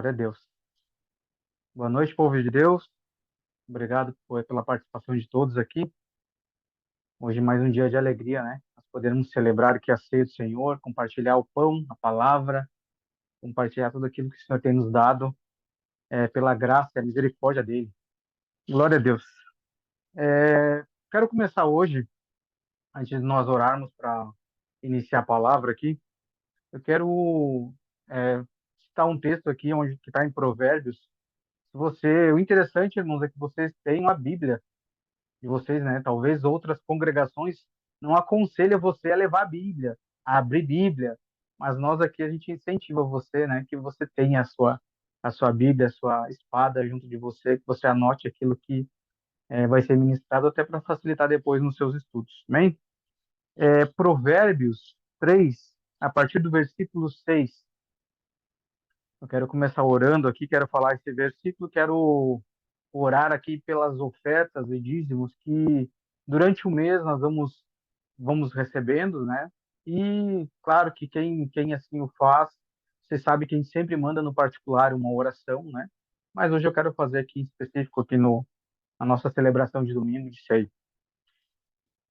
Glória a Deus. Boa noite, povo de Deus. Obrigado pela participação de todos aqui. Hoje mais um dia de alegria, né? Nós podemos celebrar aqui a ceia do Senhor, compartilhar o pão, a palavra, compartilhar tudo aquilo que o Senhor tem nos dado, pela graça e a misericórdia dele. Glória a Deus. Quero começar hoje, antes de nós orarmos para iniciar a palavra aqui, eu quero citar um texto aqui que está em Provérbios. O interessante, irmãos, é que vocês têm uma Bíblia de vocês, né? Talvez outras congregações não aconselham você a levar a Bíblia, a abrir Bíblia, mas nós aqui a gente incentiva você, né? Que você tenha a sua Bíblia, a sua espada junto de você, que você anote aquilo que vai ser ministrado até para facilitar depois nos seus estudos, amém? Provérbios 3, a partir do versículo 6. Eu quero começar orando aqui, quero falar esse versículo, quero orar aqui pelas ofertas e dízimos que durante o mês nós vamos recebendo, né? E claro que quem assim o faz, você sabe que a gente sempre manda no particular uma oração, né? Mas hoje eu quero fazer aqui em específico aqui no na nossa celebração de domingo de ceia.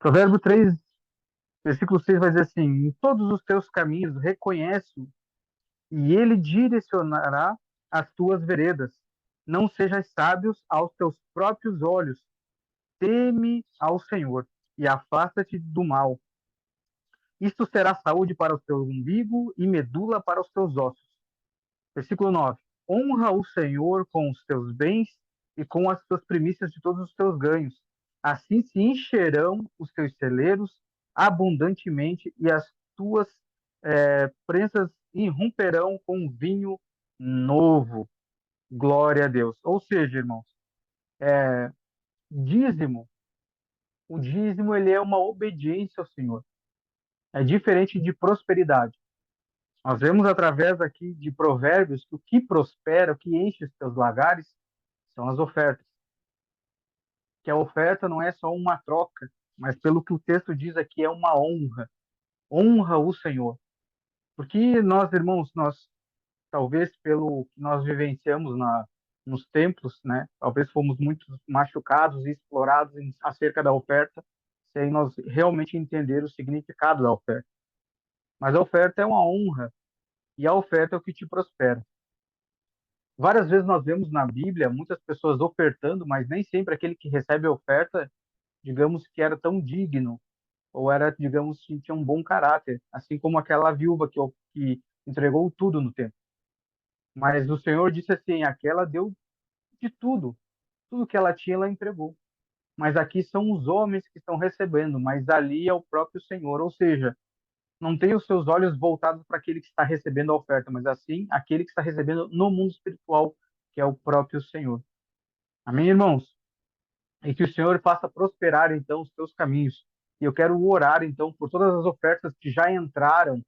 Provérbio 3, versículo 6 vai dizer assim: em todos os teus caminhos reconhece-o e ele direcionará as tuas veredas. Não sejas sábios aos teus próprios olhos. Teme ao Senhor e afasta-te do mal. Isto será saúde para o teu umbigo e medula para os teus ossos. Versículo 9. Honra o Senhor com os teus bens e com as tuas primícias de todos os teus ganhos. Assim se encherão os teus celeiros abundantemente e as tuas prensas irromperão com vinho novo. Glória a Deus. Ou seja, irmãos, dízimo, o dízimo ele é uma obediência ao Senhor. É diferente de prosperidade. Nós vemos através aqui de Provérbios que o que prospera, o que enche os teus lagares, são as ofertas. Que a oferta não é só uma troca, mas pelo que o texto diz aqui, é uma honra. Honra o Senhor. Porque nós, irmãos, nós, talvez pelo que nós vivenciamos nos templos, né? Talvez fomos muito machucados e explorados acerca da oferta, sem nós realmente entender o significado da oferta. Mas a oferta é uma honra, e a oferta é o que te prospera. Várias vezes nós vemos na Bíblia muitas pessoas ofertando, mas nem sempre aquele que recebe a oferta, digamos que era tão digno, ou era, digamos, que tinha um bom caráter, assim como aquela viúva que entregou tudo no templo. Mas o Senhor disse assim: aquela deu de tudo, tudo que ela tinha, ela entregou. Mas aqui são os homens que estão recebendo, mas ali é o próprio Senhor, ou seja, não tem os seus olhos voltados para aquele que está recebendo a oferta, mas assim aquele que está recebendo no mundo espiritual, que é o próprio Senhor. Amém, irmãos? E que o Senhor faça prosperar, então, os teus caminhos. E eu quero orar, então, por todas as ofertas que já entraram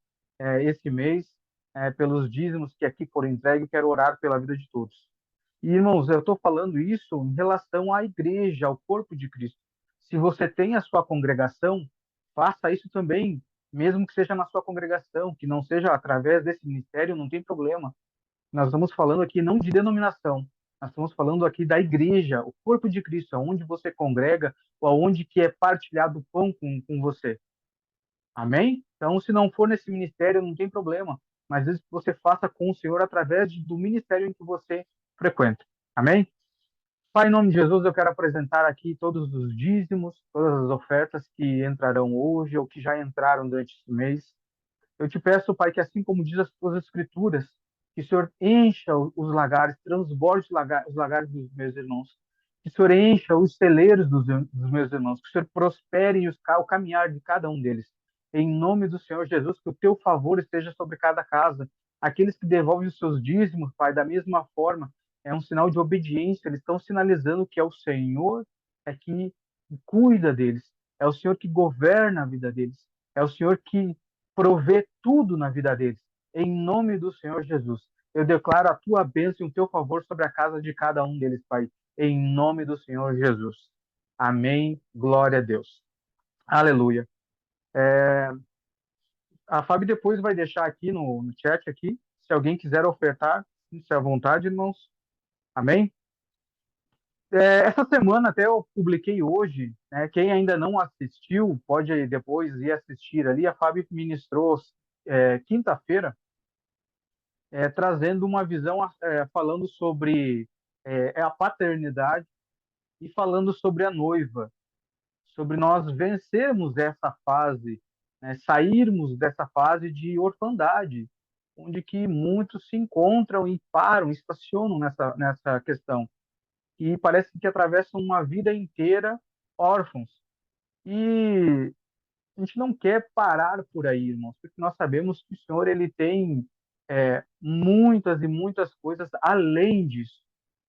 esse mês, pelos dízimos que aqui foram entregues, quero orar pela vida de todos. E, irmãos, eu estou falando isso em relação à igreja, ao corpo de Cristo. Se você tem a sua congregação, faça isso também, mesmo que seja na sua congregação, que não seja através desse ministério, não tem problema. Nós estamos falando aqui não de denominação, nós estamos falando aqui da igreja, o corpo de Cristo, aonde você congrega, ou aonde que é partilhado o pão com você. Amém? Então, se não for nesse ministério, não tem problema, mas às vezes você faça com o Senhor através do ministério em que você frequenta. Amém? Pai, em nome de Jesus, eu quero apresentar aqui todos os dízimos, todas as ofertas que entrarão hoje ou que já entraram durante esse mês. Eu te peço, Pai, que assim como diz as tuas escrituras, que o Senhor encha os lagares, transborde os lagares dos meus irmãos. Que o Senhor encha os celeiros dos meus irmãos. Que o Senhor prospere o caminhar de cada um deles. Em nome do Senhor Jesus, que o teu favor esteja sobre cada casa. Aqueles que devolvem os seus dízimos, Pai, da mesma forma, é um sinal de obediência. Eles estão sinalizando que é o Senhor que cuida deles. É o Senhor que governa a vida deles. É o Senhor que provê tudo na vida deles. Em nome do Senhor Jesus. Eu declaro a tua bênção e o teu favor sobre a casa de cada um deles, Pai. Em nome do Senhor Jesus. Amém. Glória a Deus. Aleluia. A Fábio depois vai deixar aqui no chat aqui, se alguém quiser ofertar, Isso é a vontade, irmãos. Amém? Essa semana até eu publiquei hoje, né? Quem ainda não assistiu, pode depois ir assistir ali. A Fábio ministrou quinta-feira, trazendo uma visão, falando sobre a paternidade e falando sobre a noiva, sobre nós vencermos essa fase, né, sairmos dessa fase de orfandade, onde que muitos se encontram e param, estacionam nessa questão, e parece que atravessam uma vida inteira órfãos. E a gente não quer parar por aí, irmãos, porque nós sabemos que o Senhor ele tem muitas e muitas coisas além disso,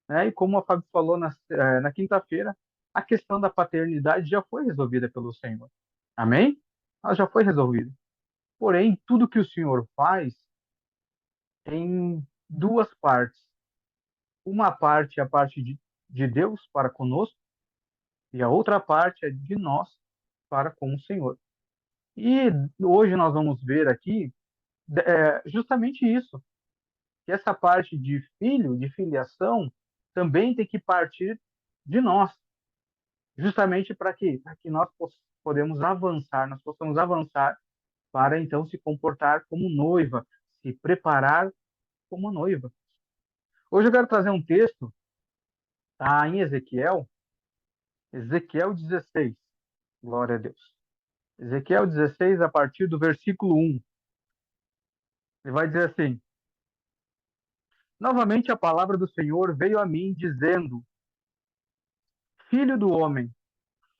né? E como a Fábio falou na quinta-feira, a questão da paternidade já foi resolvida pelo Senhor. Amém? Ela já foi resolvida. Porém, tudo que o Senhor faz tem duas partes. Uma parte é a parte de Deus para conosco, e a outra parte é de nós para com o Senhor. E hoje nós vamos ver aqui justamente isso, que essa parte de filho, de filiação, também tem que partir de nós, justamente para quê? Para que nós podemos avançar, nós possamos avançar para então se comportar como noiva, se preparar como noiva. Hoje eu quero trazer um texto, tá, em Ezequiel 16, glória a Deus. Ezequiel 16, a partir do versículo 1, ele vai dizer assim: Novamente a palavra do Senhor veio a mim, dizendo: Filho do homem,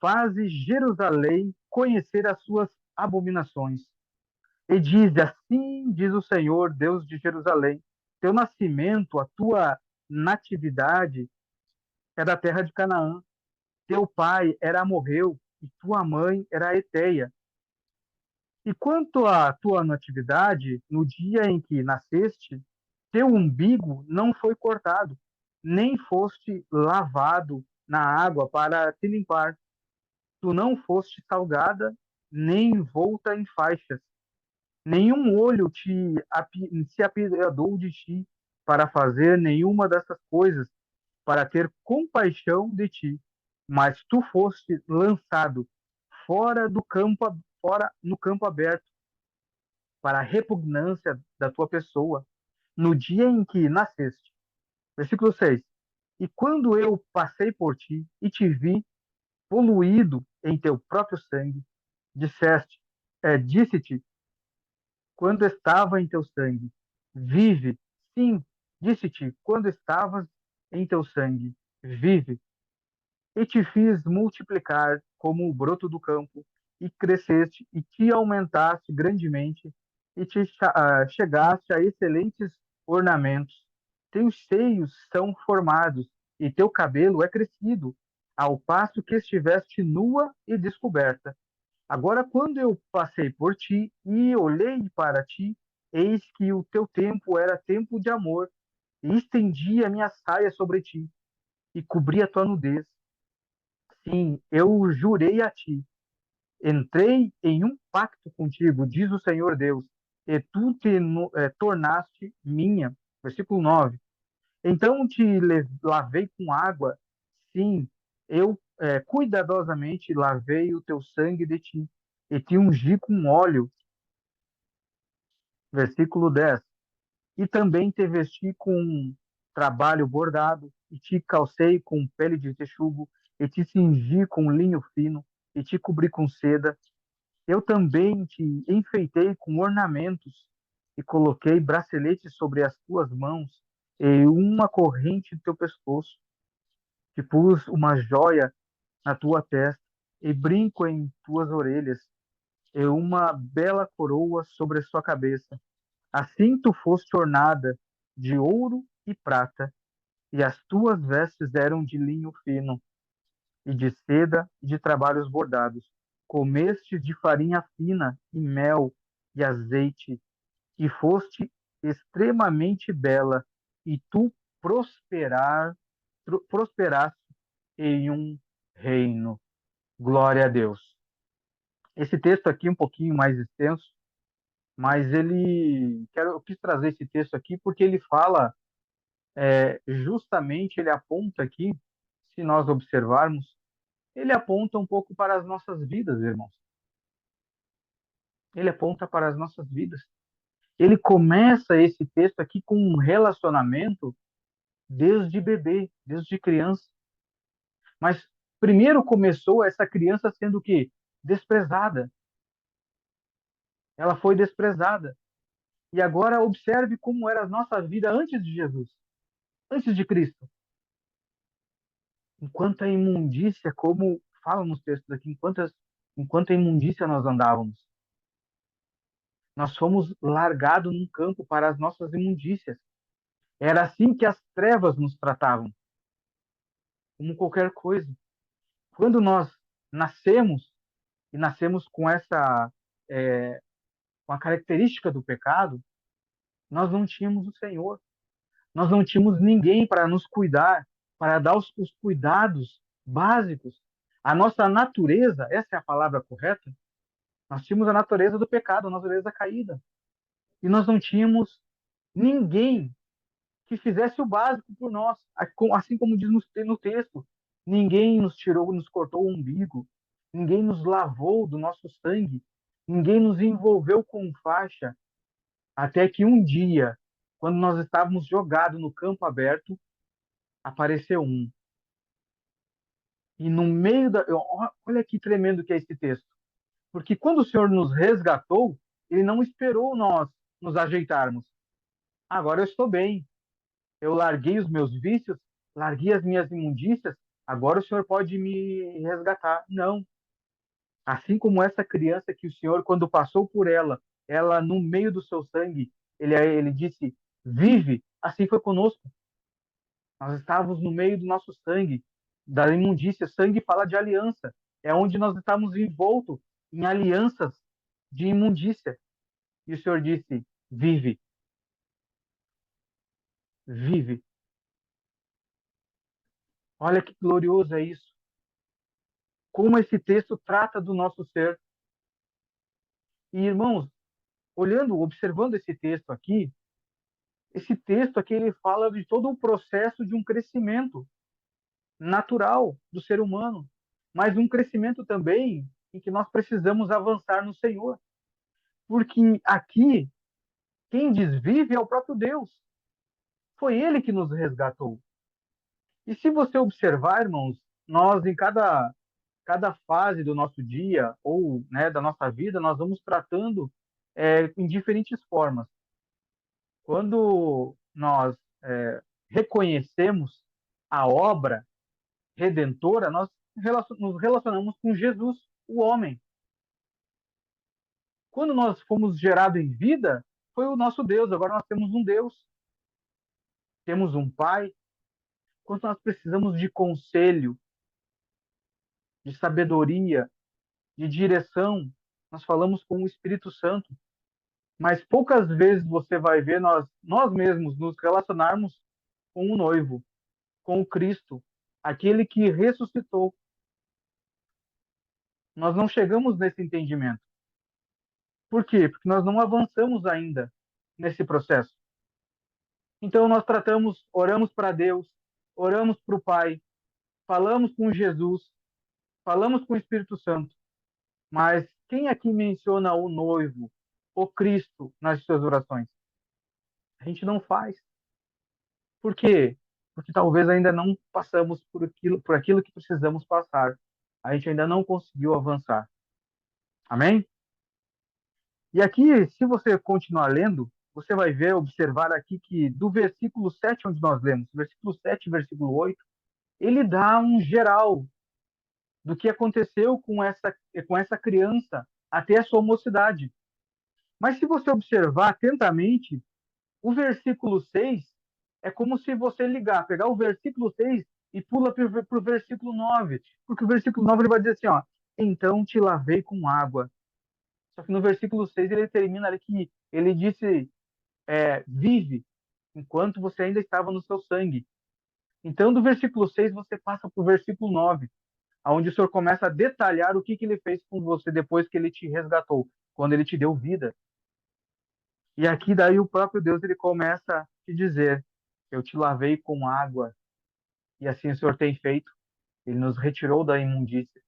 faze Jerusalém conhecer as suas abominações. E diz: Assim diz o Senhor, Deus de Jerusalém: Teu nascimento, a tua natividade é da terra de Canaã. Teu pai era amorreu e tua mãe era eteia. E quanto à tua natividade, no dia em que nasceste, teu umbigo não foi cortado, nem foste lavado na água para te limpar. Tu não foste salgada, nem envolta em faixas. Nenhum olho se apiedou de ti para fazer nenhuma dessas coisas, para ter compaixão de ti. Mas tu foste lançado fora do campo, fora no campo aberto, para a repugnância da tua pessoa, no dia em que nasceste. Versículo 6. E quando eu passei por ti e te vi poluído em teu próprio sangue, disse-te, quando estava em teu sangue, vive. Sim, disse-te, quando estavas em teu sangue, vive. E te fiz multiplicar como o broto do campo, e cresceste, e te aumentaste grandemente, e chegaste a excelentes ornamentos. Teus seios são formados, e teu cabelo é crescido, ao passo que estiveste nua e descoberta. Agora, quando eu passei por ti e olhei para ti, eis que o teu tempo era tempo de amor, e estendi a minha saia sobre ti, e cobri a tua nudez. Sim, eu jurei a ti, entrei em um pacto contigo, diz o Senhor Deus, e tu tornaste minha. Versículo 9. Então lavei com água, sim, eu cuidadosamente lavei o teu sangue de ti, e te ungi com óleo. Versículo 10. E também te vesti com trabalho bordado, e te calcei com pele de texugo, e te cingi com linho fino, e te cobri com seda. Eu também te enfeitei com ornamentos, e coloquei braceletes sobre as tuas mãos, e uma corrente no teu pescoço. Te pus uma joia na tua testa, e brinco em tuas orelhas, e uma bela coroa sobre a sua cabeça. Assim tu foste ornada de ouro e prata, e as tuas vestes eram de linho fino, e de seda e de trabalhos bordados. Comeste de farinha fina, e mel, e azeite, e foste extremamente bela, e tu prosperaste em um reino. Glória a Deus. Esse texto aqui é um pouquinho mais extenso, mas eu quis trazer esse texto aqui porque ele fala justamente ele aponta aqui, se nós observarmos, ele aponta um pouco para as nossas vidas, irmãos. Ele aponta para as nossas vidas. Ele começa esse texto aqui com um relacionamento desde bebê, desde criança. Mas primeiro começou essa criança sendo o quê? Desprezada. Ela foi desprezada. E agora observe como era a nossa vida antes de Jesus, antes de Cristo. Enquanto a imundícia, como fala nos textos aqui, enquanto a imundícia nós andávamos, nós fomos largados num campo para as nossas imundícias. Era assim que as trevas nos tratavam, como qualquer coisa. Quando nós nascemos, e nascemos com é, com a característica do pecado, nós não tínhamos o Senhor. Nós não tínhamos ninguém para nos cuidar, para dar os cuidados básicos. A nossa natureza, essa é a palavra correta, nós tínhamos a natureza do pecado, a natureza caída. E nós não tínhamos ninguém que fizesse o básico por nós. Assim como diz no texto, ninguém nos tirou, nos cortou o umbigo, ninguém nos lavou do nosso sangue, ninguém nos envolveu com faixa, até que um dia, quando nós estávamos jogados no campo aberto, apareceu um. E no meio da. Olha que tremendo que é esse texto. Porque quando o Senhor nos resgatou, ele não esperou nós nos ajeitarmos. Agora eu estou bem. Eu larguei os meus vícios, larguei as minhas imundícias, agora o Senhor pode me resgatar. Não. Assim como essa criança que o Senhor, quando passou por ela, ela no meio do seu sangue, ele disse: vive. Assim foi conosco. Nós estávamos no meio do nosso sangue, da imundícia. Sangue fala de aliança. É onde nós estamos envoltos em alianças de imundícia. E o Senhor disse: vive, vive. Olha que glorioso é isso. Como esse texto trata do nosso ser. E irmãos, olhando, observando esse texto aqui ele fala de todo o processo de um crescimento natural do ser humano, mas um crescimento também em que nós precisamos avançar no Senhor. Porque aqui, quem desvive é o próprio Deus. Foi Ele que nos resgatou. E se você observar, irmãos, nós em cada fase do nosso dia ou né, da nossa vida, nós vamos tratando em diferentes formas. Quando nós reconhecemos a obra redentora, nós nos relacionamos com Jesus, o homem. Quando nós fomos gerados em vida, foi o nosso Deus. Agora nós temos um Deus, temos um Pai. Quando nós precisamos de conselho, de sabedoria, de direção, nós falamos com o Espírito Santo. Mas poucas vezes você vai ver nós mesmos nos relacionarmos com o noivo, com o Cristo, aquele que ressuscitou. Nós não chegamos nesse entendimento. Por quê? Porque nós não avançamos ainda nesse processo. Então nós tratamos, oramos para Deus, oramos para o Pai, falamos com Jesus, falamos com o Espírito Santo. Mas quem aqui menciona o noivo, o Cristo, nas suas orações? A gente não faz. Por quê? Porque talvez ainda não passamos por aquilo que precisamos passar. A gente ainda não conseguiu avançar. Amém? E aqui, se você continuar lendo, você vai ver, observar aqui que do versículo 7 onde nós lemos, versículo 7 e versículo 8, ele dá um geral do que aconteceu com essa criança até a sua mocidade. Mas se você observar atentamente, o versículo 6 é como se você pegar o versículo 6 e pula para o versículo 9, porque o versículo 9 ele vai dizer assim, ó, então te lavei com água. Só que no versículo 6 ele termina ali que ele disse, vive, enquanto você ainda estava no seu sangue. Então, do versículo 6 você passa para o versículo 9, onde o Senhor começa a detalhar o que ele fez com você depois que ele te resgatou, quando ele te deu vida. E aqui daí o próprio Deus ele começa a te dizer: Eu te lavei com água, e assim o Senhor tem feito. Ele nos retirou da imundícia.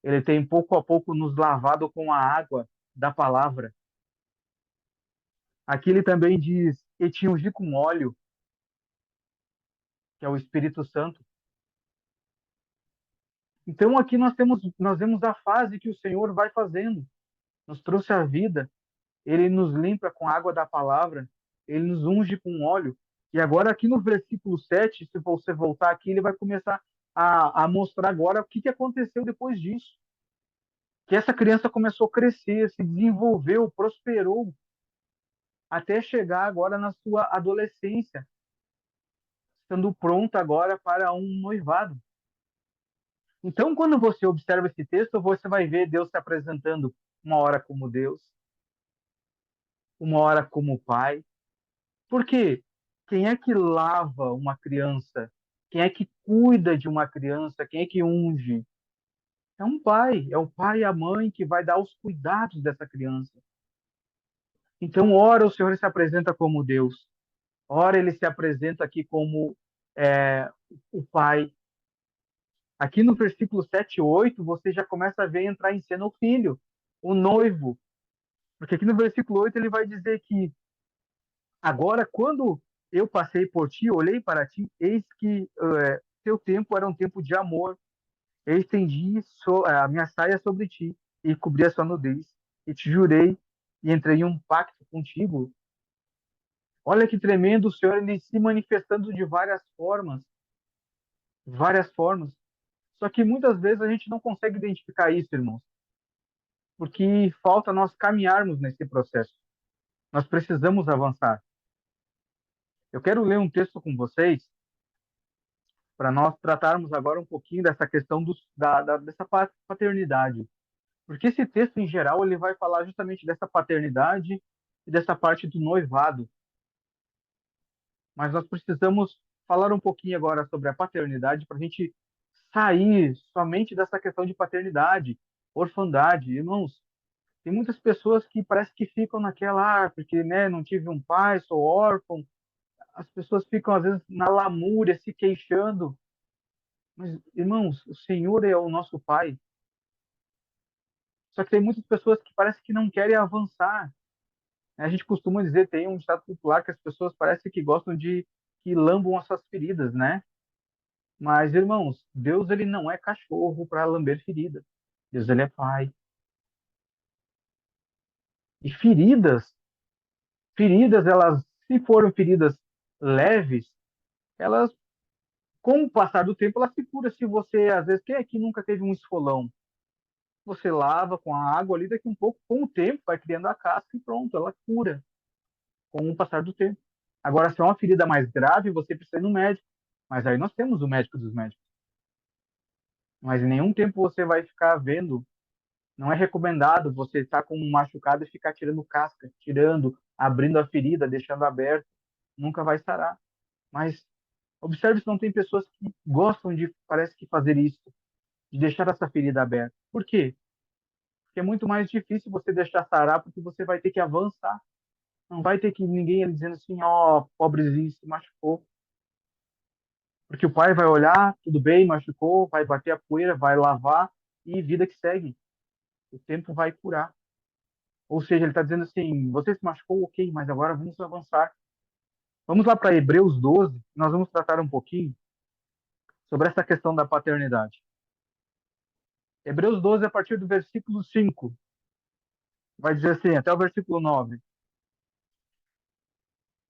Ele tem pouco a pouco nos lavado com a água da palavra. Aqui ele também diz: e te ungi com óleo, que é o Espírito Santo. Então aqui nós vemos a fase que o Senhor vai fazendo. Nos trouxe a vida, ele nos limpa com a água da palavra, ele nos unge com óleo. E agora aqui no versículo 7, se você voltar aqui, ele vai começar a mostrar agora o que aconteceu depois disso. Que essa criança começou a crescer, se desenvolveu, prosperou, até chegar agora na sua adolescência, estando pronta agora para um noivado. Então, quando você observa esse texto, você vai ver Deus se apresentando uma hora como Deus, uma hora como Pai. Por quê? Quem é que lava uma criança? Quem é que cuida de uma criança? Quem é que unge? É um pai, é o pai e a mãe que vai dar os cuidados dessa criança. Então, ora o Senhor se apresenta como Deus, ora ele se apresenta aqui como é, o pai. Aqui no versículo 7 e 8, você já começa a ver entrar em cena o filho, o noivo. Porque aqui no versículo 8 ele vai dizer que agora, quando eu passei por ti, olhei para ti, eis que teu tempo era um tempo de amor. Eu estendi a minha saia sobre ti e cobri a sua nudez. E te jurei e entrei em um pacto contigo. Olha que tremendo o Senhor, ele se manifestando de várias formas, várias formas. Só que muitas vezes a gente não consegue identificar isso, irmãos, porque falta nós caminharmos nesse processo. Nós precisamos avançar. Eu quero ler um texto com vocês para nós tratarmos agora um pouquinho dessa questão dessa paternidade. Porque esse texto, em geral, ele vai falar justamente dessa paternidade e dessa parte do noivado. Mas nós precisamos falar um pouquinho agora sobre a paternidade para a gente sair somente dessa questão de paternidade, orfandade. Irmãos, tem muitas pessoas que parece que ficam naquela, porque né, não tive um pai, sou órfão. As pessoas ficam, às vezes, na lamúria, se queixando. Mas, irmãos, o Senhor é o nosso Pai. Só que tem muitas pessoas que parece que não querem avançar. A gente costuma dizer, tem um ditado popular que as pessoas parecem que gostam de que lambam as suas feridas, né? Mas, irmãos, Deus ele não é cachorro para lamber ferida. Deus ele é Pai. E feridas, elas, se foram feridas leves, elas, com o passar do tempo, elas se curam. Se você, às vezes, quem aqui nunca teve um esfolão? Você lava com a água ali, daqui um pouco, com o tempo, vai criando a casca e pronto, ela cura com o passar do tempo. Agora, se é uma ferida mais grave, você precisa ir no médico. Mas aí nós temos o médico dos médicos. Mas em nenhum tempo você vai ficar vendo. Não é recomendado você estar com um machucado e ficar tirando casca, tirando, abrindo a ferida, deixando aberto. Nunca vai sarar. Mas observe se não tem pessoas que gostam de, parece que fazer isso, de deixar essa ferida aberta. Por quê? Porque é muito mais difícil você deixar sarar, porque você vai ter que avançar. Não vai ter que ninguém ali dizendo assim, ó, oh, pobrezinho, se machucou. Porque o pai vai olhar, tudo bem, machucou, vai bater a poeira, vai lavar e vida que segue. O tempo vai curar. Ou seja, ele está dizendo assim: você se machucou, ok, mas agora vamos avançar. Vamos lá para Hebreus 12, nós vamos tratar um pouquinho sobre essa questão da paternidade. Hebreus 12, a partir do versículo 5, vai dizer assim, até o versículo 9.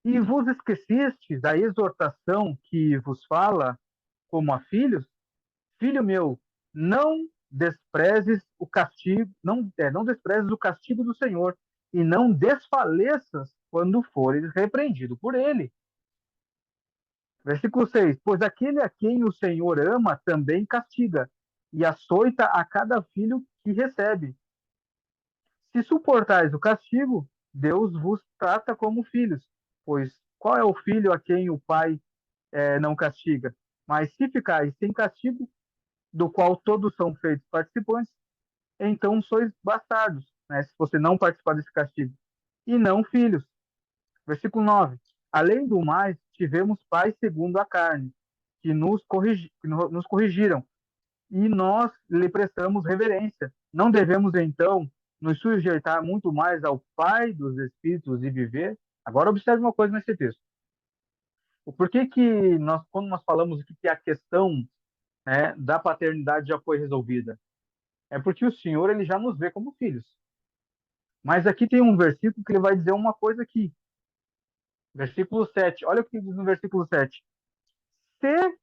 E vos esquecestes da exortação que vos fala como a filhos? Filho meu, não desprezes o castigo, não desprezes o castigo do Senhor, e não desfaleças quando fores repreendido por ele. Versículo 6: pois aquele a quem o Senhor ama também castiga, e açoita a cada filho que recebe. Se suportais o castigo, Deus vos trata como filhos, pois qual é o filho a quem o pai não castiga? Mas se ficais sem castigo, do qual todos são feitos participantes, então sois bastardos, né, se você não participar desse castigo, e não filhos. Versículo 9. Além do mais, tivemos pais segundo a carne, nos corrigiram, e nós lhe prestamos reverência. Não devemos, então, nos sujeitar muito mais ao Pai dos Espíritos e viver? Agora, observe uma coisa nesse texto. Por que que nós, quando nós falamos aqui que a questão, né, da paternidade já foi resolvida? É porque o Senhor ele já nos vê como filhos. Mas aqui tem um versículo que ele vai dizer uma coisa aqui. Versículo 7. Olha o que diz no versículo 7. Se,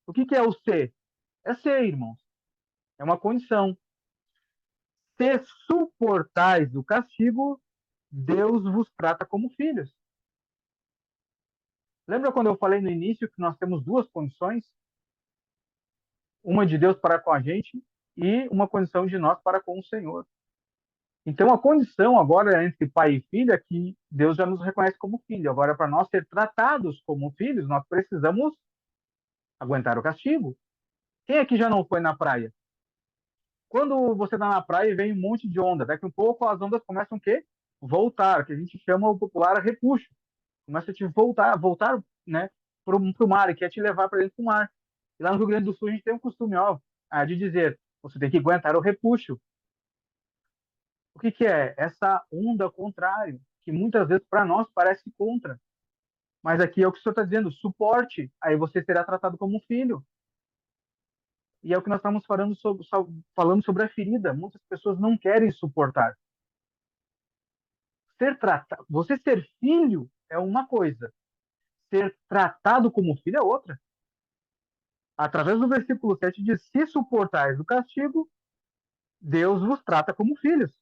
o que que é o ser? É ser, irmãos. É uma condição. Se suportais o castigo, Deus vos trata como filhos. Lembra quando eu falei no início que nós temos duas condições? Uma de Deus para com a gente e uma condição de nós para com o Senhor. Então, a condição agora entre pai e filho é que Deus já nos reconhece como filho. Agora, para nós ser tratados como filhos, nós precisamos aguentar o castigo. Quem aqui já não foi na praia? Quando você está na praia, vem um monte de onda. Daqui a um pouco, as ondas começam o quê? Voltar, que a gente chama o popular repuxo. Começa a te voltar, né, para o mar, e quer te levar para dentro do mar. E lá no Rio Grande do Sul, a gente tem um costume, ó, de dizer, você tem que aguentar o repuxo. O que que é? Essa onda contrária, que muitas vezes para nós parece contra. Mas aqui é o que o senhor está dizendo, suporte, aí você será tratado como um filho. E é o que nós estamos falando sobre a ferida. Muitas pessoas não querem suportar. Você ser filho é uma coisa, ser tratado como filho é outra. Através do versículo 7 diz: se suportais o castigo, Deus vos trata como filhos.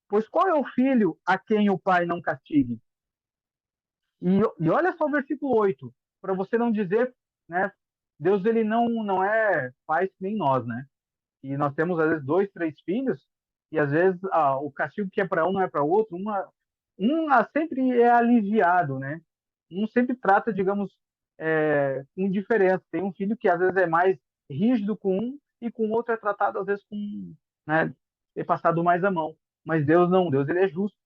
Pois qual é o filho a quem o pai não castigue? E olha só o versículo 8, para você não dizer, né? Deus ele não é pai que nem nós, né? E nós temos às vezes dois, três filhos, e às vezes o castigo que é para um não é para o outro. Sempre é aliviado, né? Um sempre trata, digamos, com diferença. Tem um filho que às vezes é mais rígido com um e com o outro é tratado às vezes com, né, é passado mais a mão. Mas Deus não, Deus ele é justo.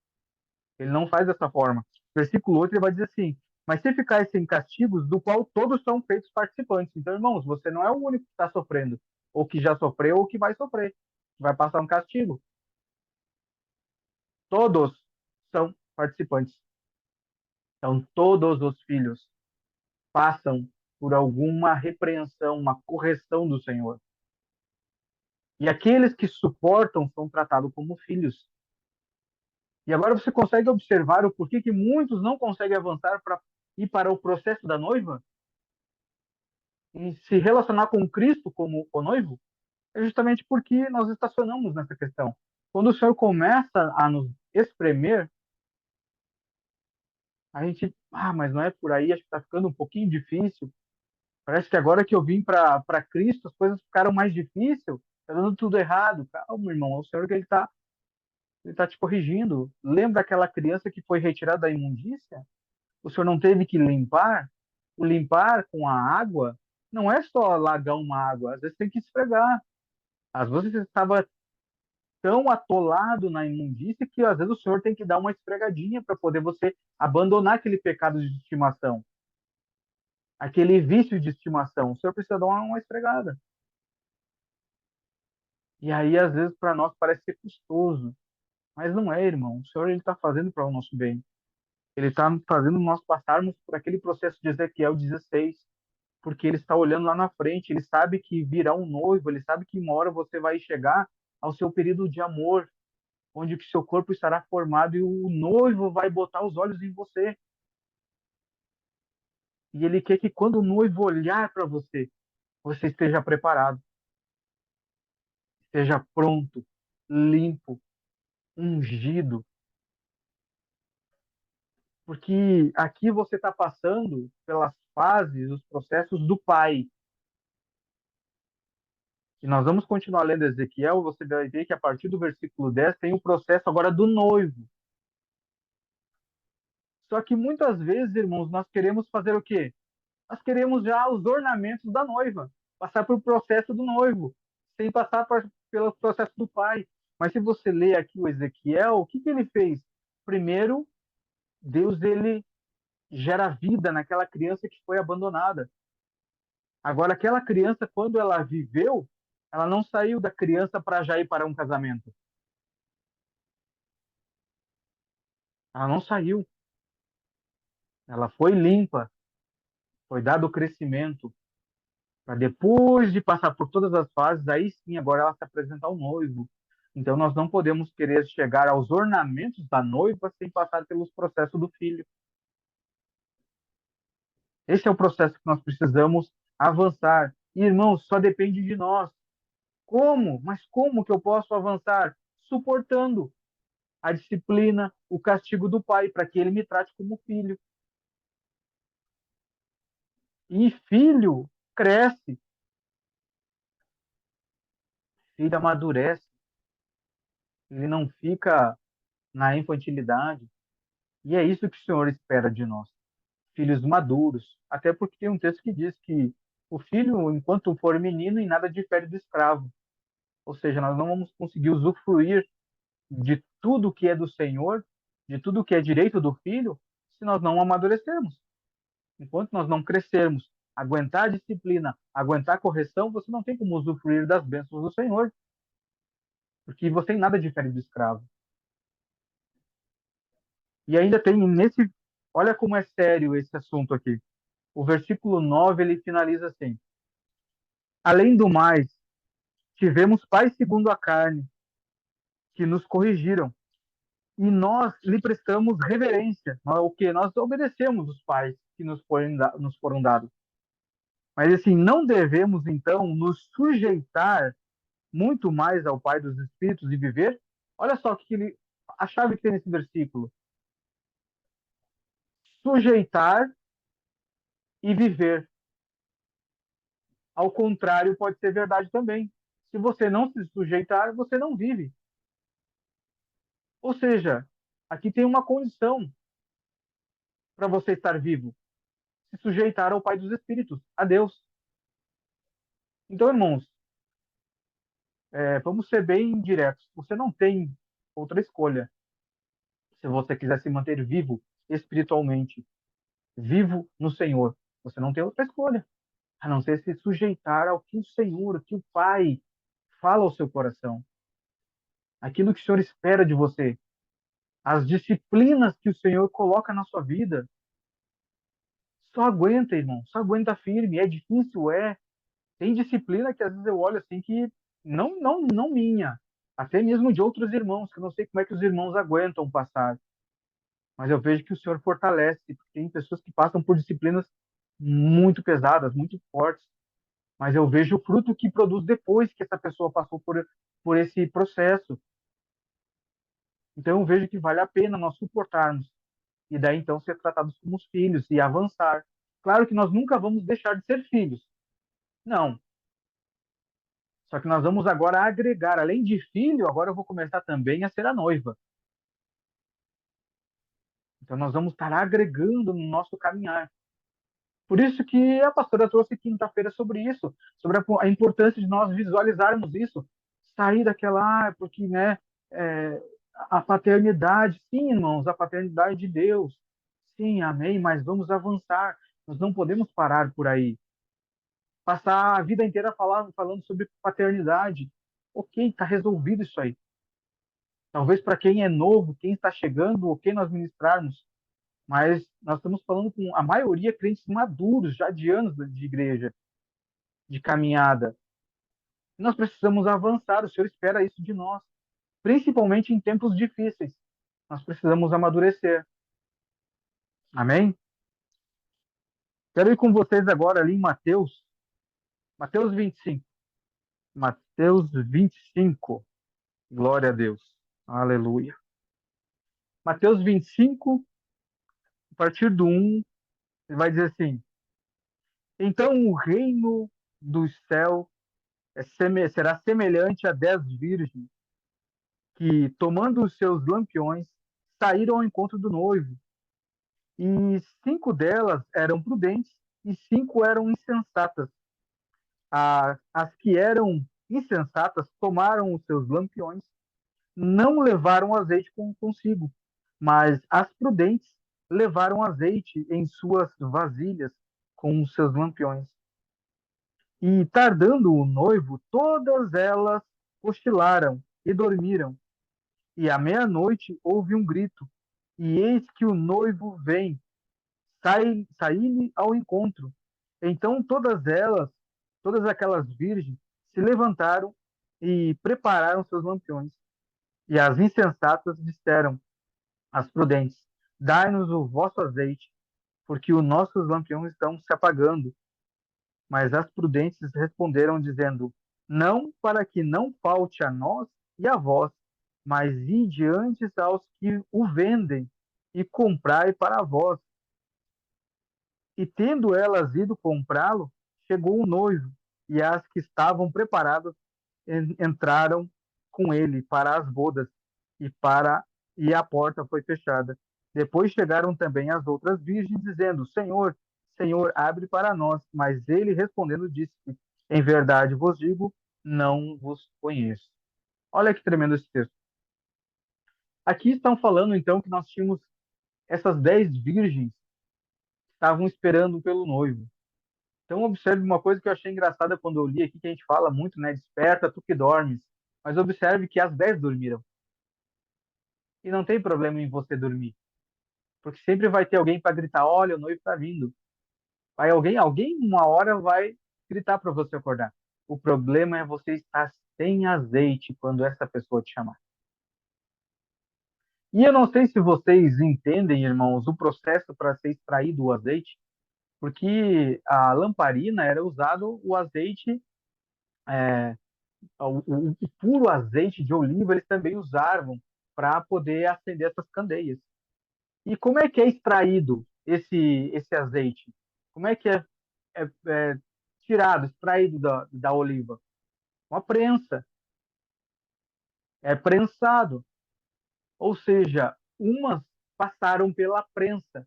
Ele não faz dessa forma. Versículo 8 ele vai dizer assim: mas se ficais sem castigos, do qual todos são feitos participantes. Então, irmãos, você não é o único que está sofrendo, ou que já sofreu, ou que vai sofrer. Vai passar um castigo. Todos são participantes. Então, todos os filhos passam por alguma repreensão, uma correção do Senhor. E aqueles que suportam são tratados como filhos. E agora você consegue observar o porquê que muitos não conseguem avançar para ir para o processo da noiva e se relacionar com Cristo como o noivo? É justamente porque nós estacionamos nessa questão. Quando o Senhor começa a nos espremer, a gente, mas não é por aí, acho que está ficando um pouquinho difícil. Parece que agora que eu vim para Cristo, as coisas ficaram mais difíceis, está dando tudo errado. Calma, irmão, é o Senhor que ele tá te corrigindo. Lembra aquela criança que foi retirada da imundícia? O Senhor não teve que limpar? O limpar com a água não é só largar uma água, às vezes tem que esfregar. Às vezes você estava tão atolado na imundícia que às vezes o Senhor tem que dar uma esfregadinha para poder você abandonar aquele pecado de estimação, aquele vício de estimação. O Senhor precisa dar uma esfregada. E aí, às vezes, para nós parece ser custoso, mas não é, irmão. O Senhor ele está fazendo para o nosso bem. Ele está fazendo nós passarmos por aquele processo de Ezequiel 16, porque ele está olhando lá na frente. Ele sabe que virá um noivo. Ele sabe que uma hora você vai chegar ao seu período de amor, onde o seu corpo estará formado e o noivo vai botar os olhos em você. E ele quer que quando o noivo olhar para você, você esteja preparado, esteja pronto, limpo, ungido, porque aqui você está passando pelas fases, os processos do Pai. E nós vamos continuar lendo Ezequiel, você vai ver que a partir do versículo 10 tem o processo agora do noivo. Só que muitas vezes, irmãos, nós queremos fazer o quê? Nós queremos já os ornamentos da noiva, passar pelo processo do noivo, sem passar pelo processo do pai. Mas se você ler aqui o Ezequiel, o que ele fez? Primeiro, Deus ele gera vida naquela criança que foi abandonada. Agora, aquela criança, quando ela viveu, ela não saiu da criança para já ir para um casamento. Ela não saiu. Ela foi limpa, foi dado o crescimento, para depois de passar por todas as fases, aí sim, agora ela se apresentar ao noivo. Então, nós não podemos querer chegar aos ornamentos da noiva sem passar pelos processos do filho. Esse é o processo que nós precisamos avançar. E, irmãos, só depende de nós. Como? Mas como que eu posso avançar? Suportando a disciplina, o castigo do pai, para que ele me trate como filho. E filho cresce, filho amadurece, ele não fica na infantilidade. E é isso que o Senhor espera de nós, filhos maduros. Até porque tem um texto que diz que o filho, enquanto for menino, em nada difere do escravo. Ou seja, nós não vamos conseguir usufruir de tudo que é do Senhor, de tudo que é direito do filho, se nós não amadurecermos. Enquanto nós não crescermos, aguentar a disciplina, aguentar a correção, você não tem como usufruir das bênçãos do Senhor, porque você em nada difere do escravo. E ainda tem nesse, olha como é sério esse assunto aqui. O versículo 9 ele finaliza assim: além do mais, tivemos pais segundo a carne, que nos corrigiram, e nós lhe prestamos reverência. O que? Nós obedecemos os pais que nos foram dados. Mas assim, não devemos então nos sujeitar muito mais ao Pai dos Espíritos e viver. Olha só que a chave que tem nesse versículo: sujeitar e viver. Ao contrário, pode ser verdade também. Se você não se sujeitar, você não vive. Ou seja, aqui tem uma condição para você estar vivo: se sujeitar ao Pai dos Espíritos, a Deus. Então, irmãos, vamos ser bem diretos. Você não tem outra escolha se você quiser se manter vivo espiritualmente, vivo no Senhor. Você não tem outra escolha a não ser se sujeitar ao que o Senhor, o que o Pai fala ao seu coração, aquilo que o Senhor espera de você, as disciplinas que o Senhor coloca na sua vida. Só aguenta, irmão, só aguenta firme. É difícil, é. Tem disciplina que às vezes eu olho assim que não minha, até mesmo de outros irmãos, que eu não sei como é que os irmãos aguentam passar, mas eu vejo que o Senhor fortalece, porque tem pessoas que passam por disciplinas muito pesadas, muito fortes, mas eu vejo o fruto que produz depois que essa pessoa passou por esse processo. Então eu vejo que vale a pena nós suportarmos e daí então ser tratados como filhos e avançar. Claro que nós nunca vamos deixar de ser filhos. Não. Só que nós vamos agora agregar, além de filho, agora eu vou começar também a ser a noiva. Então nós vamos estar agregando no nosso caminhar. Por isso que a pastora trouxe quinta-feira sobre isso, sobre a importância de nós visualizarmos isso, sair daquela, porque, né, é, a paternidade, sim, irmãos, a paternidade de Deus, sim, amém, mas vamos avançar, nós não podemos parar por aí, passar a vida inteira falando sobre paternidade, ok, está resolvido isso aí. Talvez para quem é novo, quem está chegando, ok, nós ministrarmos, mas nós estamos falando com a maioria crentes maduros, já de anos de igreja, de caminhada. Nós precisamos avançar, o Senhor espera isso de nós, principalmente em tempos difíceis. Nós precisamos amadurecer. Amém? Quero ir com vocês agora ali em Mateus 25. Mateus 25. Glória a Deus. Aleluia. Mateus 25, a partir do 1, ele vai dizer assim: então o reino do céu será semelhante a 10 virgens que, tomando os seus lampiões, saíram ao encontro do noivo. E 5 delas eram prudentes e 5 eram insensatas. As que eram insensatas tomaram os seus lampiões, não levaram azeite consigo, mas as prudentes levaram azeite em suas vasilhas com os seus lampiões. E tardando o noivo, todas elas cochilaram e dormiram. E à meia-noite houve um grito, e eis que o noivo vem, saí-lhe ao encontro. Então todas aquelas virgens, se levantaram e prepararam seus lampiões. E as insensatas disseram às prudentes: dai-nos o vosso azeite, porque os nossos lampiões estão se apagando. Mas as prudentes responderam, dizendo: não, para que não falte a nós e a vós, mas ide antes aos que o vendem e comprai para vós. E tendo elas ido comprá-lo, chegou o noivo, e as que estavam preparadas entraram com ele para as bodas, e para e a porta foi fechada. Depois chegaram também as outras virgens, dizendo: Senhor, Senhor, abre para nós. Mas ele respondendo disse: em verdade vos digo, não vos conheço. Olha que tremendo esse texto. Aqui estão falando então que nós tínhamos essas 10 virgens que estavam esperando pelo noivo. Então, observe uma coisa que eu achei engraçada quando eu li aqui, que a gente fala muito, né? Desperta, tu que dormes. Mas observe que as 10 dormiram. E não tem problema em você dormir. Porque sempre vai ter alguém para gritar: olha, o noivo está vindo. Vai alguém uma hora vai gritar para você acordar. O problema é você estar sem azeite quando essa pessoa te chamar. E eu não sei se vocês entendem, irmãos, o processo para ser extraído o azeite, porque a lamparina era usado o azeite é, o puro azeite de oliva eles também usavam para poder acender essas candeias. E como é que é extraído esse azeite? Como é que é tirado, extraído da oliva? Uma prensa, é prensado. Ou seja, umas passaram pela prensa,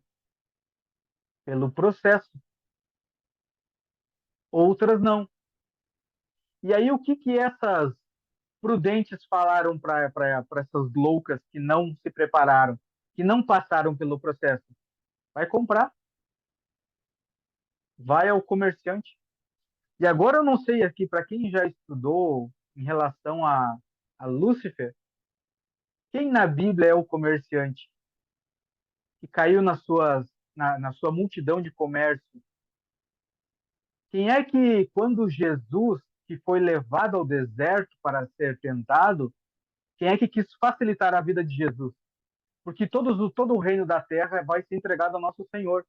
pelo processo, outras não. E aí o que que essas prudentes falaram para essas loucas que não se prepararam, que não passaram pelo processo? Vai comprar, vai ao comerciante. E agora eu não sei aqui, para quem já estudou em relação a Lúcifer, quem na Bíblia é o comerciante que caiu na sua multidão de comércio? Quem é que, quando Jesus, que foi levado ao deserto para ser tentado, quem é que quis facilitar a vida de Jesus? Porque todo o reino da terra vai ser entregado ao nosso Senhor.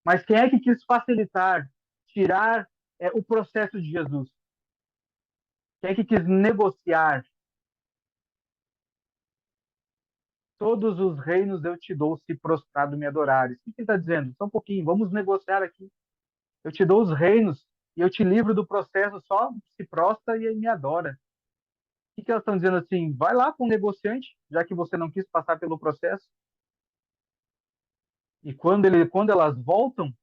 Mas quem é que quis facilitar, tirar o processo de Jesus? Quem é que quis negociar? Todos os reinos eu te dou se prostrado me adorares. O que ele está dizendo? Só um pouquinho, vamos negociar aqui. Eu te dou os reinos e eu te livro do processo, só se prostra e me adora. O que elas estão dizendo assim? Vai lá com o negociante, já que você não quis passar pelo processo. E quando elas voltam,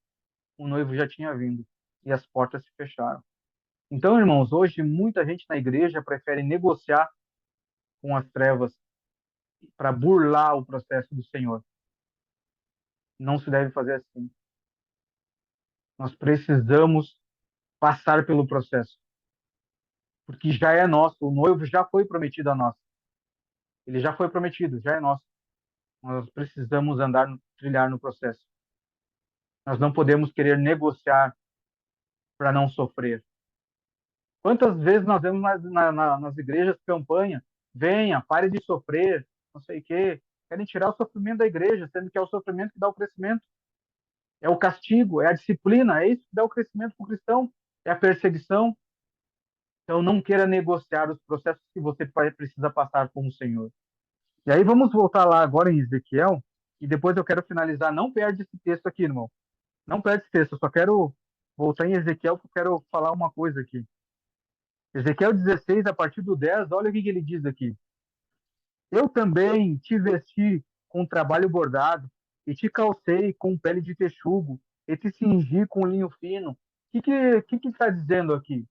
o noivo já tinha vindo e as portas se fecharam. Então, irmãos, hoje muita gente na igreja prefere negociar com as trevas para burlar o processo do Senhor. Não se deve fazer assim. Nós precisamos passar pelo processo, porque já é nosso, o noivo já foi prometido a nós. Ele já foi prometido, já é nosso. Nós precisamos trilhar no processo. Nós não podemos querer negociar para não sofrer. Quantas vezes nós vemos nas igrejas campanha, venha, pare de sofrer, não sei o quê. Querem tirar o sofrimento da igreja, sendo que é o sofrimento que dá o crescimento. É o castigo, é a disciplina, é isso que dá o crescimento para o cristão, é a perseguição. Então não queira negociar os processos que você precisa passar com o Senhor. E aí vamos voltar lá agora em Ezequiel, e depois eu quero finalizar. Não perde esse texto aqui, irmão. Não perde esse texto, eu só quero voltar em Ezequiel, porque eu quero falar uma coisa aqui. Ezequiel 16, a partir do 10, olha o que ele diz aqui. Eu também te vesti com trabalho bordado, e te calcei com pele de texugo, e te cingi com linho fino. O que está dizendo aqui?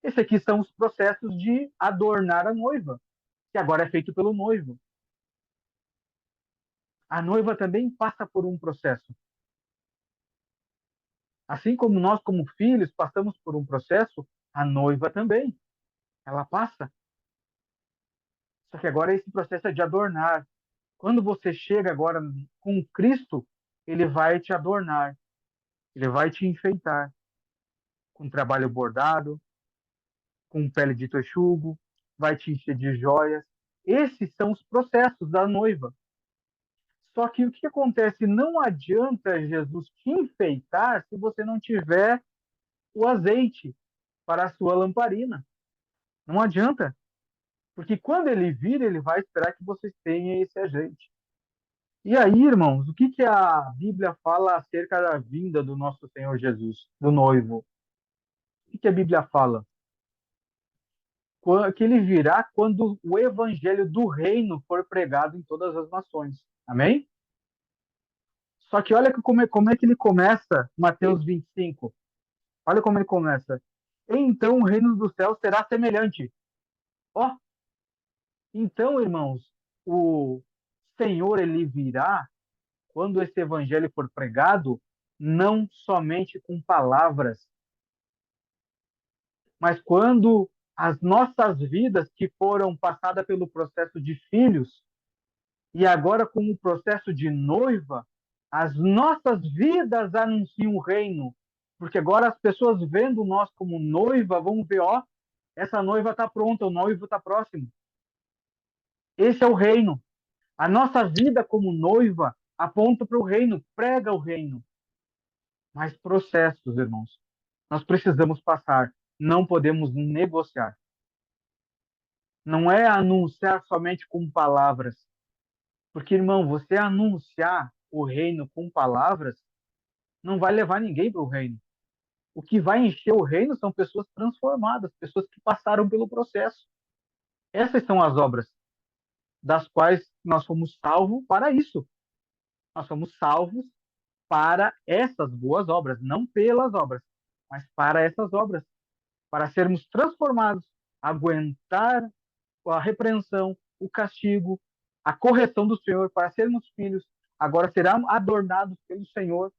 Esse aqui são os processos de adornar a noiva, que agora é feito pelo noivo. A noiva também passa por um processo. Assim como nós, como filhos, passamos por um processo, a noiva também. Ela passa. Só que agora esse processo é de adornar. Quando você chega agora com Cristo, ele vai te adornar, ele vai te enfeitar com trabalho bordado, com pele de texugo, vai te encher de joias. Esses são os processos da noiva. Só que o que acontece? Não adianta Jesus te enfeitar se você não tiver o azeite para a sua lamparina. Não adianta, porque quando ele vir, ele vai esperar que vocês tenham esse azeite. E aí, irmãos, o que que a Bíblia fala acerca da vinda do nosso Senhor Jesus, do noivo? O que que a Bíblia fala? Que ele virá quando o evangelho do reino for pregado em todas as nações. Amém? Só que olha como é que ele começa, Mateus 25. Olha como ele começa. Então o reino do céu será semelhante. Ó, então, irmãos, o Senhor ele virá quando esse evangelho for pregado, não somente com palavras, mas quando as nossas vidas que foram passadas pelo processo de filhos e agora com o processo de noiva, as nossas vidas anunciam o reino, porque agora as pessoas vendo nós como noiva vão ver, ó, essa noiva está pronta, o noivo está próximo. Esse é o reino. A nossa vida como noiva aponta para o reino, prega o reino. Mas processos, irmãos, nós precisamos passar, não podemos negociar. Não é anunciar somente com palavras, porque, irmão, você anunciar o reino com palavras não vai levar ninguém para o reino. O que vai encher o reino são pessoas transformadas, pessoas que passaram pelo processo. Essas são as obras das quais nós fomos salvos para isso. Nós somos salvos para essas boas obras, não pelas obras, mas para essas obras, para sermos transformados, aguentar a repreensão, o castigo, a correção do Senhor, para sermos filhos, agora serão adornados pelo Senhor,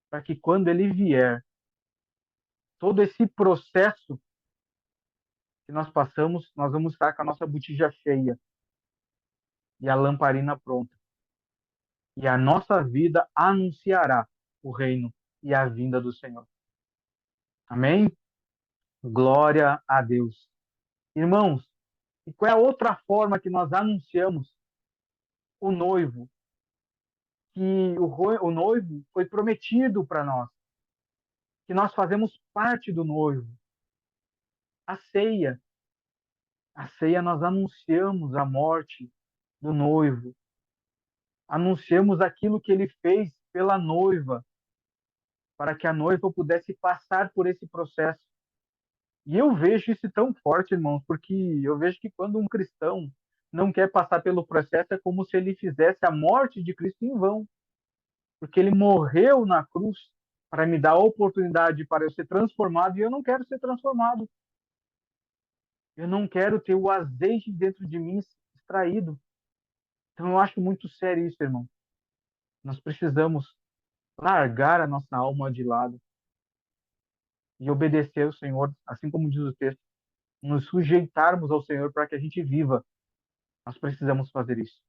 para que quando ele vier, todo esse processo que nós passamos, nós vamos estar com a nossa botija cheia e a lamparina pronta. E a nossa vida anunciará o reino e a vinda do Senhor. Amém? Glória a Deus. Irmãos, e qual é a outra forma que nós anunciamos o noivo? Que o noivo foi prometido para nós, que nós fazemos parte do noivo. A ceia. A ceia nós anunciamos a morte do noivo, anunciamos aquilo que ele fez pela noiva, para que a noiva pudesse passar por esse processo. E eu vejo isso tão forte, irmãos, porque eu vejo que quando um cristão não quer passar pelo processo, é como se ele fizesse a morte de Cristo em vão, porque ele morreu na cruz para me dar a oportunidade para eu ser transformado, e eu não quero ser transformado. Eu não quero ter o azeite dentro de mim extraído. Então eu acho muito sério isso, irmão. Nós precisamos largar a nossa alma de lado e obedecer ao Senhor, assim como diz o texto, nos sujeitarmos ao Senhor para que a gente viva. Nós precisamos fazer isso.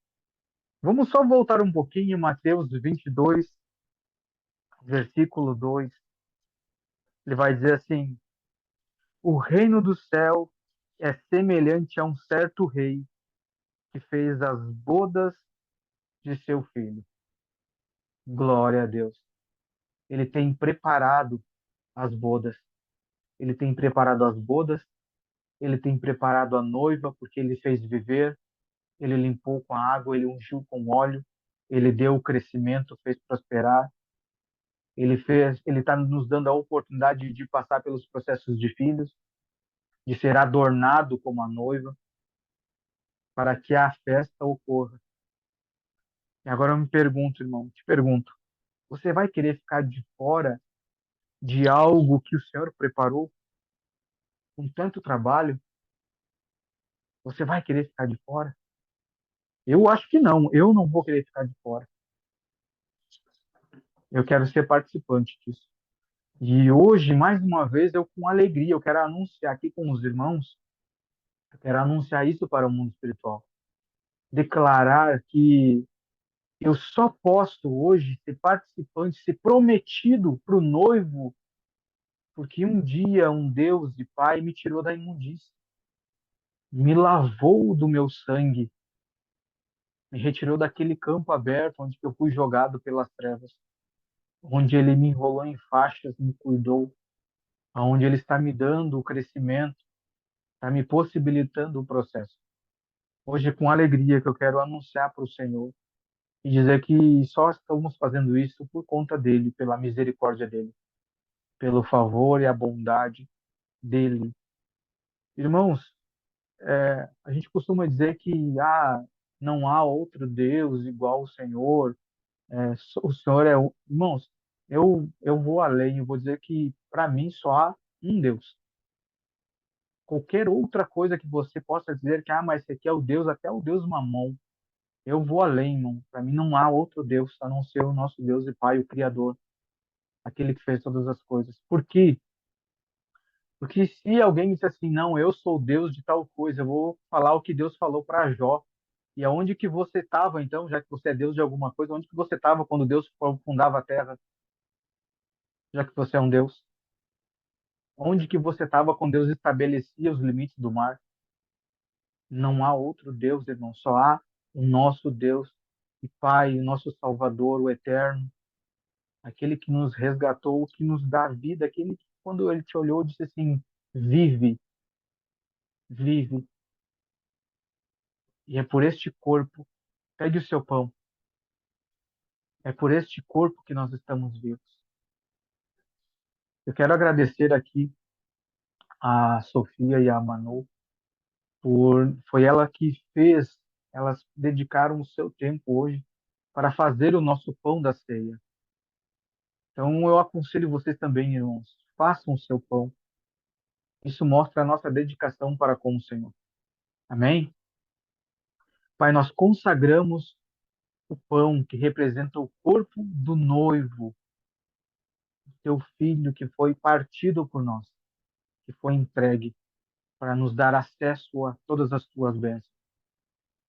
Vamos só voltar um pouquinho em Mateus 22, versículo 2. Ele vai dizer assim: o reino do céu é semelhante a um certo rei que fez as bodas de seu filho. Glória a Deus. Ele tem preparado as bodas. Ele tem preparado as bodas, ele tem preparado a noiva, porque ele fez viver, ele limpou com a água, ele ungiu com óleo, ele deu o crescimento, fez prosperar, ele está nos dando a oportunidade de passar pelos processos de filhos, de ser adornado como a noiva, para que a festa ocorra. E agora eu me pergunto, irmão, te pergunto, você vai querer ficar de fora de algo que o Senhor preparou com tanto trabalho? Você vai querer ficar de fora? Eu acho que não, eu não vou querer ficar de fora. Eu quero ser participante disso. E hoje, mais uma vez, eu com alegria, eu quero anunciar aqui com os irmãos, eu quero anunciar isso para o mundo espiritual. Declarar que eu só posso hoje ser participante, ser prometido para o noivo, porque um dia um Deus e Pai me tirou da imundícia, me lavou do meu sangue, me retirou daquele campo aberto onde eu fui jogado pelas trevas, onde Ele me enrolou em faixas, me cuidou, aonde Ele está me dando o crescimento, está me possibilitando o processo. Hoje, com alegria, que eu quero anunciar para o Senhor e dizer que só estamos fazendo isso por conta dele, pela misericórdia dele, pelo favor e a bondade dele. Irmãos, a gente costuma dizer que não há outro Deus igual ao Senhor. O Senhor é o. Irmãos, eu vou além, eu vou dizer que para mim só há um Deus. Qualquer outra coisa que você possa dizer que, mas esse aqui é o Deus, até o Deus Mamon. Eu vou além, irmão. Para mim não há outro Deus a não ser o nosso Deus e Pai, o Criador, aquele que fez todas as coisas. Por quê? Porque se alguém disser assim, não, eu sou Deus de tal coisa, eu vou falar o que Deus falou para Jó. E aonde que você estava, então, já que você é Deus de alguma coisa, onde que você estava quando Deus fundava a terra, já que você é um Deus? Onde que você estava quando Deus estabelecia os limites do mar? Não há outro Deus, irmão, só há o nosso Deus e Pai, o nosso Salvador, o Eterno, aquele que nos resgatou, que nos dá vida, aquele que, quando ele te olhou, disse assim: vive, vive. E é por este corpo, pegue o seu pão, é por este corpo que nós estamos vivos. Eu quero agradecer aqui a Sofia e a Manu, foi ela que fez, elas dedicaram o seu tempo hoje para fazer o nosso pão da ceia. Então eu aconselho vocês também, irmãos, façam o seu pão. Isso mostra a nossa dedicação para com o Senhor. Amém? Pai, nós consagramos o pão que representa o corpo do noivo, teu filho que foi partido por nós, que foi entregue para nos dar acesso a todas as tuas bênçãos.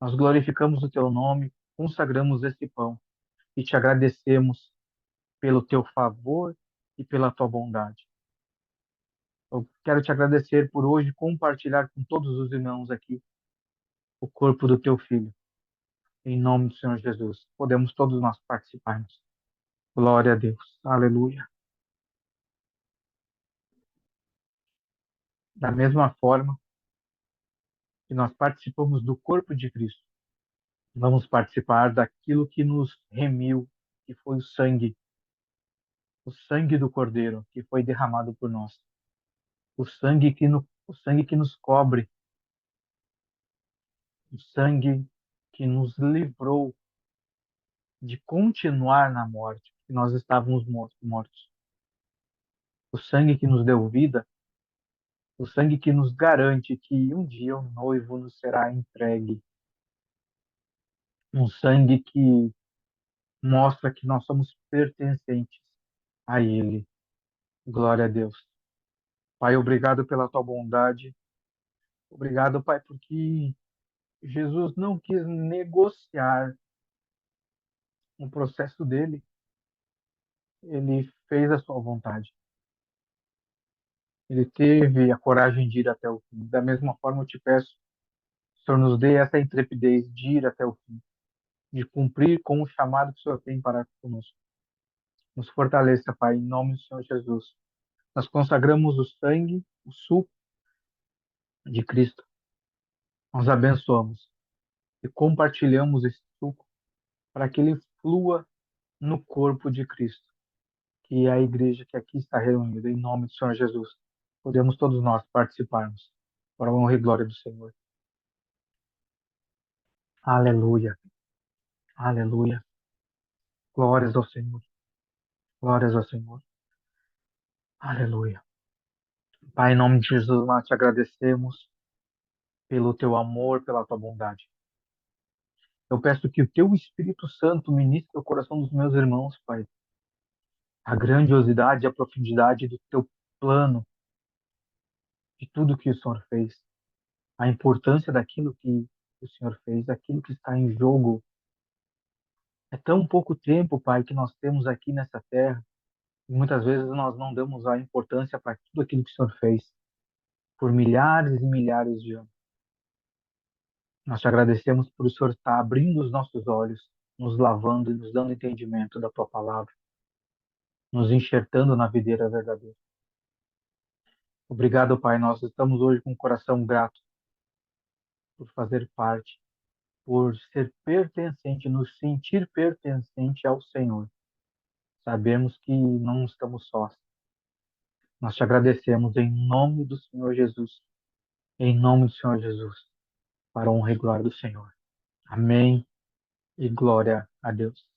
Nós glorificamos o teu nome, consagramos esse pão e te agradecemos pelo teu favor e pela tua bondade. Eu quero te agradecer por hoje compartilhar com todos os irmãos aqui o corpo do teu filho. Em nome do Senhor Jesus, podemos todos nós participarmos. Glória a Deus. Aleluia. Da mesma forma que nós participamos do corpo de Cristo, vamos participar daquilo que nos remiu, que foi o sangue do Cordeiro que foi derramado por nós, o sangue que nos cobre, o sangue que nos livrou de continuar na morte, que nós estávamos mortos. O sangue que nos deu vida, o sangue que nos garante que um dia o noivo nos será entregue, um sangue que mostra que nós somos pertencentes a Ele. Glória a Deus. Pai, obrigado pela tua bondade. Obrigado, Pai, porque Jesus não quis negociar o processo dele. Ele fez a sua vontade. Ele teve a coragem de ir até o fim. Da mesma forma, eu te peço, Senhor, nos dê essa intrepidez de ir até o fim, de cumprir com o chamado que o Senhor tem para conosco. Nos fortaleça, Pai, em nome do Senhor Jesus. Nós consagramos o sangue, o suco de Cristo. Nós abençoamos e compartilhamos esse suco para que ele flua no corpo de Cristo, que é a igreja que aqui está reunida, em nome do Senhor Jesus. Podemos todos nós participarmos, para a honra e glória do Senhor. Aleluia, aleluia. Glórias ao Senhor, glórias ao Senhor. Aleluia. Pai, em nome de Jesus, nós te agradecemos pelo teu amor, pela tua bondade. Eu peço que o teu Espírito Santo ministre o coração dos meus irmãos, Pai, a grandiosidade e a profundidade do teu plano, de tudo que o Senhor fez, a importância daquilo que o Senhor fez, daquilo que está em jogo. É tão pouco tempo, Pai, que nós temos aqui nessa terra, e muitas vezes nós não damos a importância para tudo aquilo que o Senhor fez por milhares e milhares de anos. Nós te agradecemos por o Senhor estar abrindo os nossos olhos, nos lavando e nos dando entendimento da tua palavra, nos enxertando na videira verdadeira. Obrigado, Pai. Nós estamos hoje com o coração grato por fazer parte, por ser pertencente, nos sentir pertencente ao Senhor. Sabemos que não estamos sós. Nós te agradecemos em nome do Senhor Jesus. Em nome do Senhor Jesus. Para a honra e glória do Senhor. Amém e glória a Deus.